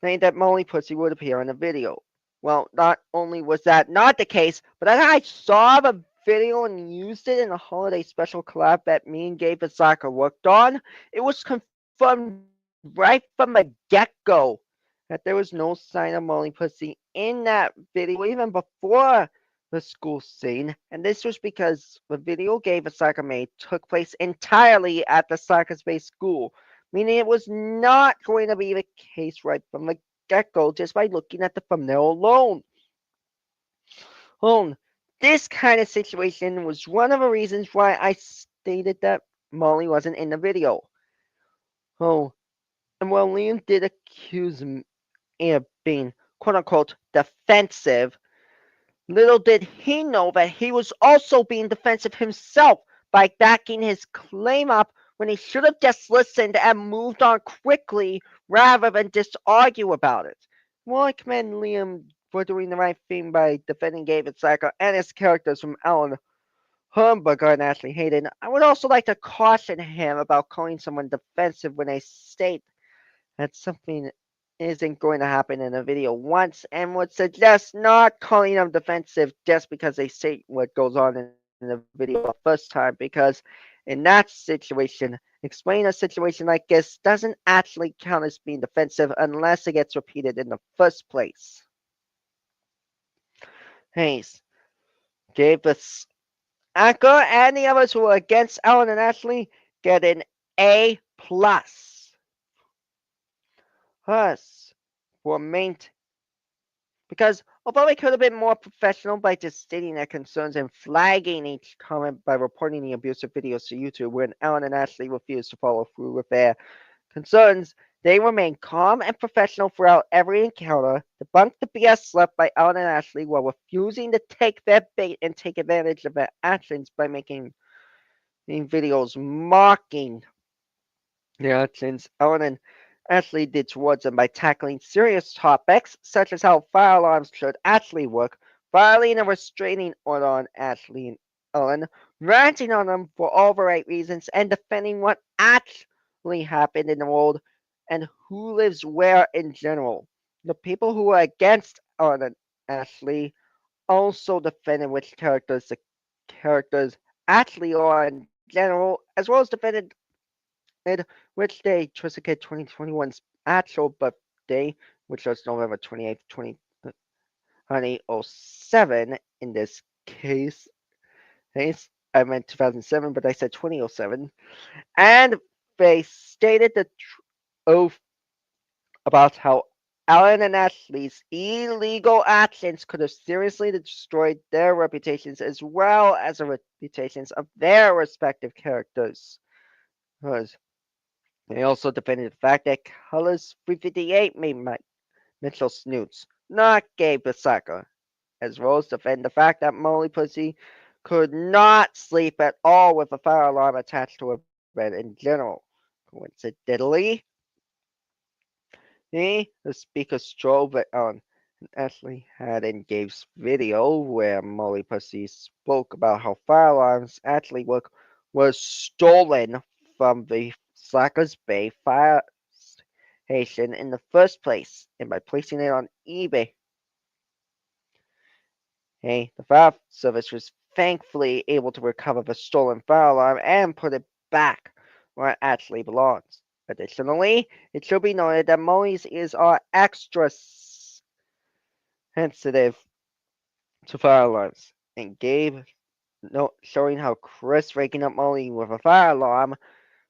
claimed that Molly Pussy would appear in the video. Well, not only was that not the case, but then I saw the video and used it in a holiday special collab that me and Gabe Asaka worked on. It was confirmed right from the get-go that there was no sign of Molly Pussy in that video even before the school scene, and this was because the video Gabe Asaka made took place entirely at the Saka-based school, meaning it was not going to be the case right from the get-go just by looking at the thumbnail alone. Oh, this kind of situation was one of the reasons why I stated that Molly wasn't in the video. Oh, and while Liam did accuse me of being quote unquote defensive, little did he know that he was also being defensive himself by backing his claim up when he should have just listened and moved on quickly rather than just argue about it. Well, I commend Liam for doing the right thing by defending David Sacker and his characters from Allen Hernburger and Ashley Hayden. I would also like to caution him about calling someone defensive when they state that something isn't going to happen in a video once and would suggest not calling them defensive just because they say what goes on in the video the first time, because in that situation, explaining a situation like this doesn't actually count as being defensive unless it gets repeated in the first place. Hayes gave us Anchor and the others who were against Alan and Ashley get an A plus. Us for main because although they could have been more professional by just stating their concerns and flagging each comment by reporting the abusive videos to YouTube when Alan and Ashley refused to follow through with their concerns, they remained calm and professional throughout every encounter, debunked the BS left by Alan and Ashley while refusing to take their bait and take advantage of their actions by making videos mocking the actions Alan and Ashley did towards them by tackling serious topics such as how fire alarms should actually work filing a restraining order on Ashley and Ellen, ranting on them for all the right reasons, and defending what actually happened in the world and who lives where in general. The people who were against Ellen and Ashley also defended which characters the characters actually are in general, as well as defended it, which day Twisted Kid 2021's actual birthday, which was November 28th, 2007 in this case. I meant 2007, but I said 2007. And they stated the oath about how Alan and Ashley's illegal actions could have seriously destroyed their reputations as well as the reputations of their respective characters. They also defended the fact that Colors 358 made Mitchell snoots, not Gabe Basaka, as well as defend the fact that Molly Pussy could not sleep at all with a fire alarm attached to her bed in general. Coincidentally, the speaker strove on Ashley had in Gabe's video where Molly Pussy spoke about how fire alarms actually work was stolen from the Slackers Bay fire station in the first place, and by placing it on eBay, the fire service was thankfully able to recover the stolen fire alarm and put it back where it actually belongs. Additionally, it should be noted that Molly's ears are extra sensitive to fire alarms, and Gabe showing how Chris waking up Molly with a fire alarm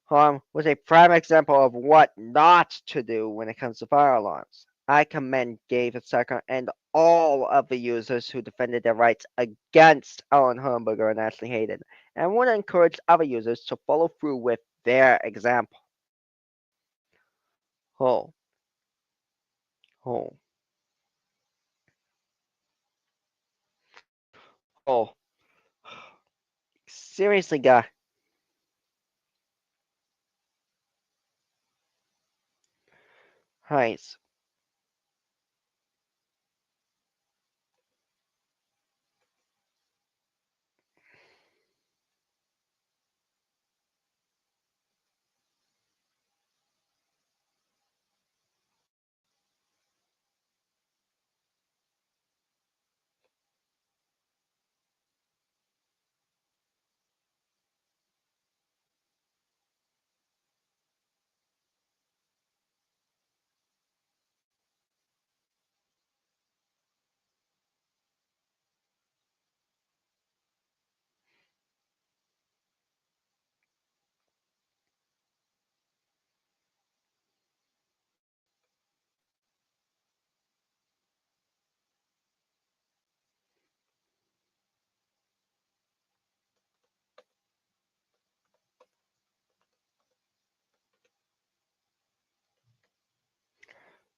was a prime example of what not to do when it comes to fire alarms. I commend Gabe Sucker and all of the users who defended their rights against Allen Hernburger and Ashley Hayden, and would encourage other users to follow through with their example. Oh, oh, oh. Seriously, guy. Guys.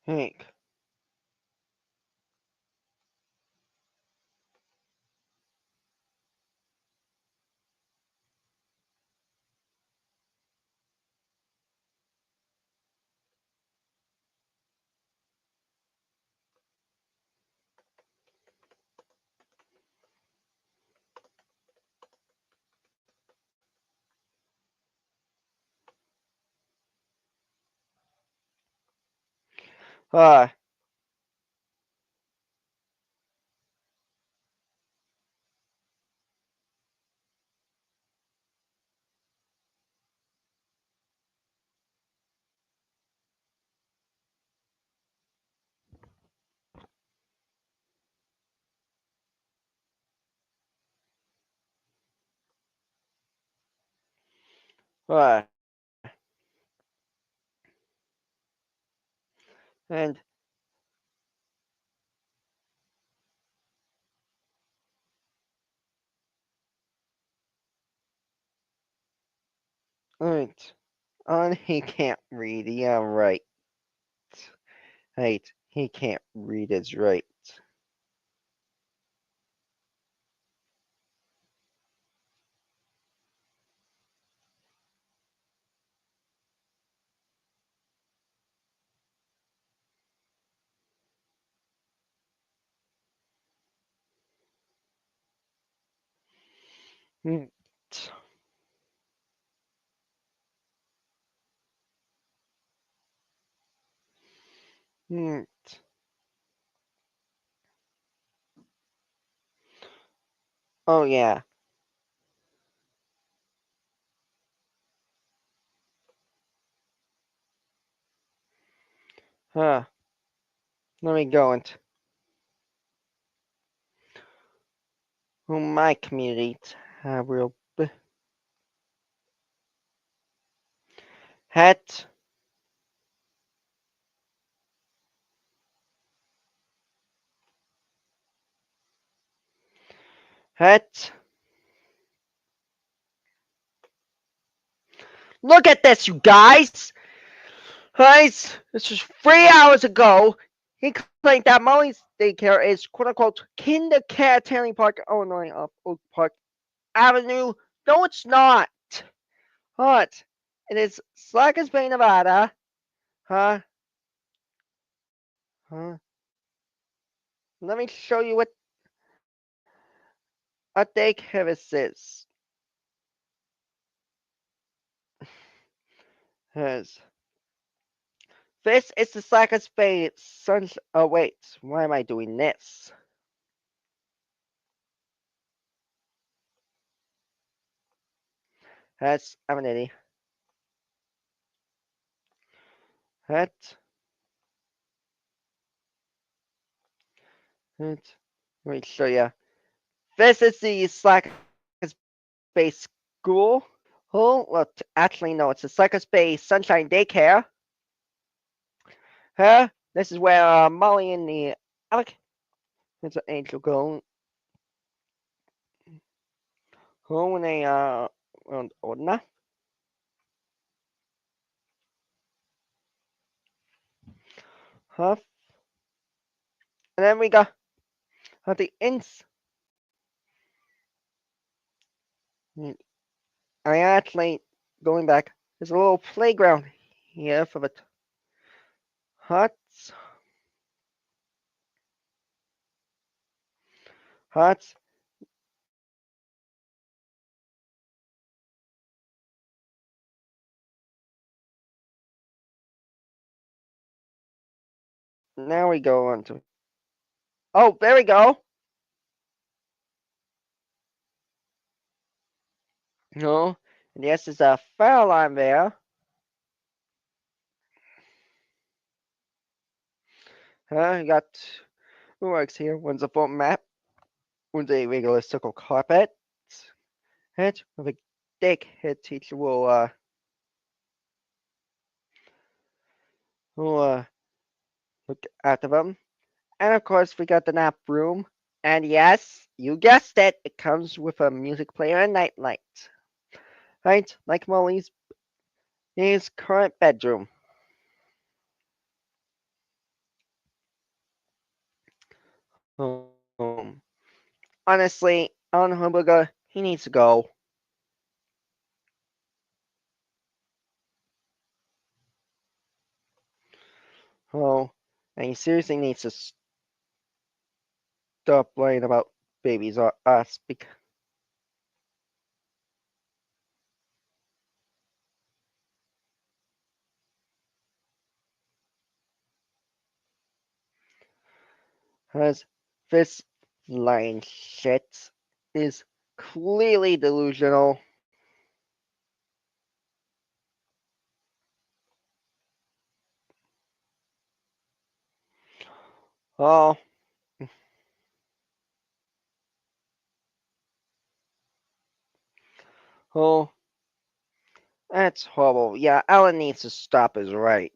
Hank. Uh, uh, and right. He can't read. Yeah, right. Right. He can't read is right. Hmm. Hmm. Oh yeah. Huh. Let me go into my community real hat. Hat. Look at this, you guys. Guys, this was 3 hours ago. He claimed that Molly's daycare is quote unquote kindergarten park, Illinois, off Oak Park Avenue. No, it's not. What? It is Slackers Bay, Nevada. Huh? Huh? Let me show you what a daycare this is. Yes. This is the Slackers Bay Sun. Oh wait, why am I doing this? I'm an idiot. That. Let me show you. This is the Slackers Bay School. Oh, well, actually, no, it's the Slackers Bay Sunshine Daycare. Huh? This is where Molly and the Alec. It's an angel go. Home when they around old enough. Huh? And then we got the ins. I actually going back. There's a little playground here for the huts. Huts. Now we go on to. Oh, there we go. No. And yes, there's a fire alarm there. You got who works here? One's a foam map. One's a regular circle carpet. Head with a dick head teacher will look after them. And of course, we got the nap room. And yes, you guessed it, it comes with a music player and nightlight. Right? Like Molly's his current bedroom. Honestly, Allen Hernburger, he needs to go. Oh, and he seriously needs to stop worrying about babies or us because this lying shit is clearly delusional. Oh, oh, that's horrible. Yeah, Alan needs to stop is right.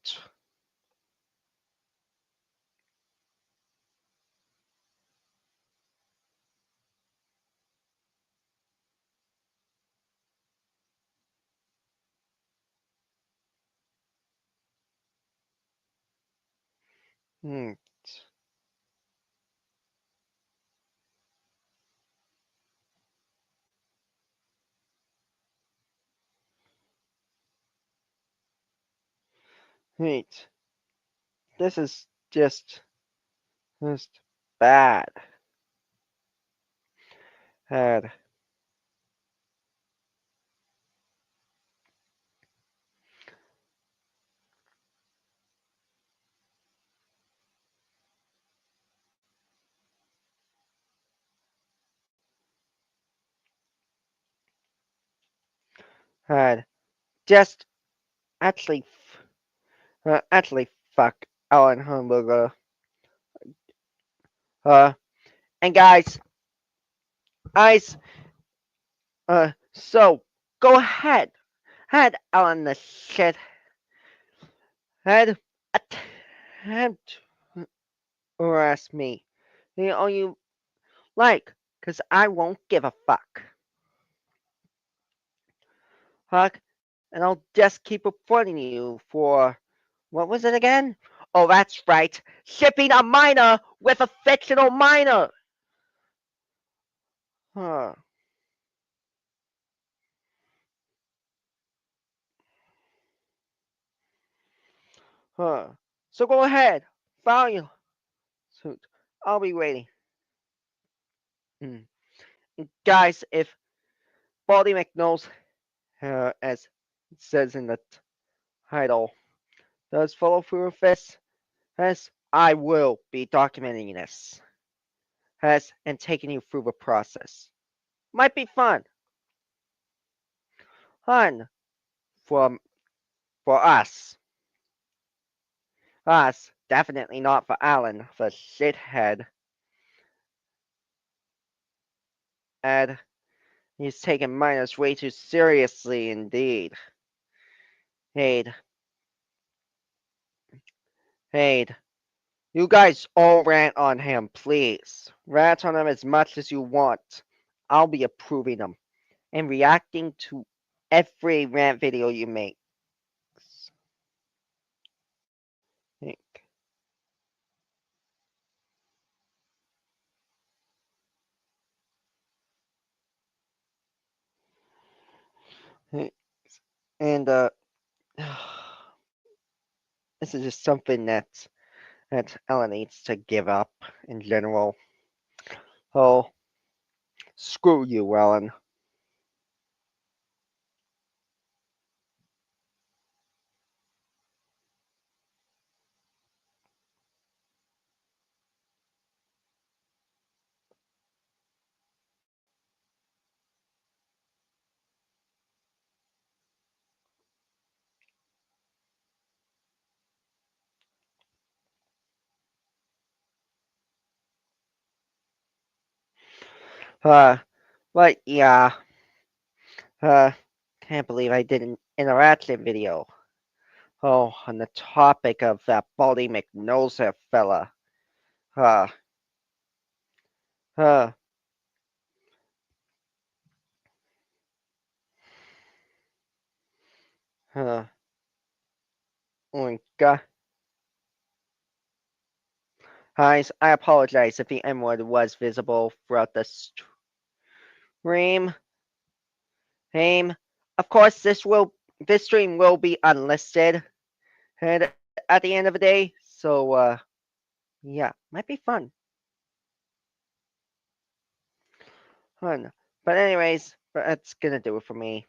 Hmm. Wait, this is just bad. Bad. And just actually, actually, fuck Allen Hernburger. Uh, and guys, so go ahead, Allen the shit head, attempt to harass me. All you like, 'cause I won't give a fuck. Huck, and I'll just keep reporting you for, what was it again? Oh, that's right, shipping a minor with a fictional minor. Huh. Huh. So go ahead, file your suit. I'll be waiting. Mm. Guys, if Baldy McNose, as it says in the title, does follow through with this, as I will be documenting this, as and taking you through the process. Might be fun for us. Us, definitely not for Alan, the shithead. Ed, he's taking minors way too seriously indeed. Hey, hey, you guys all rant on him, please. Rant on him as much as you want. I'll be approving them and reacting to every rant video you make. And this is just something that Ellen needs to give up in general. Oh, screw you, Ellen. Uh, but yeah, uh, can't believe I did an interaction video. Oh, on the topic of that Baldy McNosehair fella. Uh, uh, uh, Oinka. Guys, I apologize if the M word was visible throughout the stream. Aim. Of course, this stream will be unlisted, and at the end of the day, so yeah, might be fun. But anyways, that's gonna do it for me.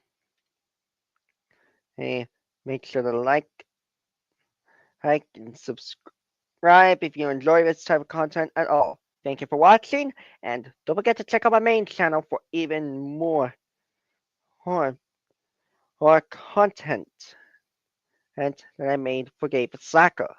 Hey, make sure to like, and subscribe if you enjoy this type of content at all. Thank you for watching, and don't forget to check out my main channel for even more horror, horror content and that I made for Gabe Slacker.